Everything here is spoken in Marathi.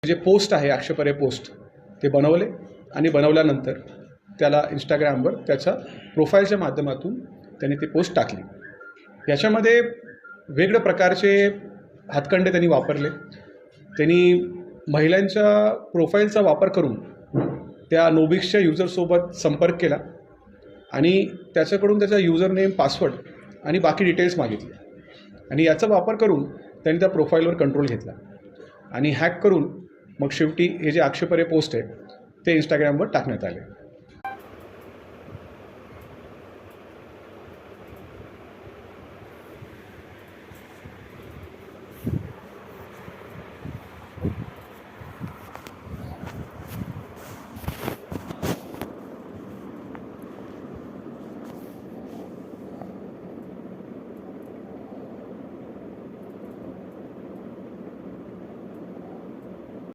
जे पोस्ट आहे आक्षेपार्ह पोस्ट ते बनवले आणि बनवल्यानंतर त्याला इंस्टाग्रामवर त्याच्या प्रोफाईलच्या माध्यमातून त्यांनी ते पोस्ट टाकली. याच्यामध्ये वेगवेगळ्या प्रकारचे हातखंडे त्यांनी वापरले. त्यांनी महिलांच्या प्रोफाईलचा वापर करून त्या नोबिक्सच्या युजरसोबत संपर्क केला आणि त्याच्याकडून त्याचा युजर नेम, पासवर्ड आणि बाकी डिटेल्स मागितले आणि याचा वापर करून त्यांनी त्या प्रोफाईलवर कंट्रोल घेतला आणि हॅक करून मग शेवटी हे जे आक्षेपार्ह पोस्ट आहे ते इंस्टाग्रामवर टाकण्यात आले.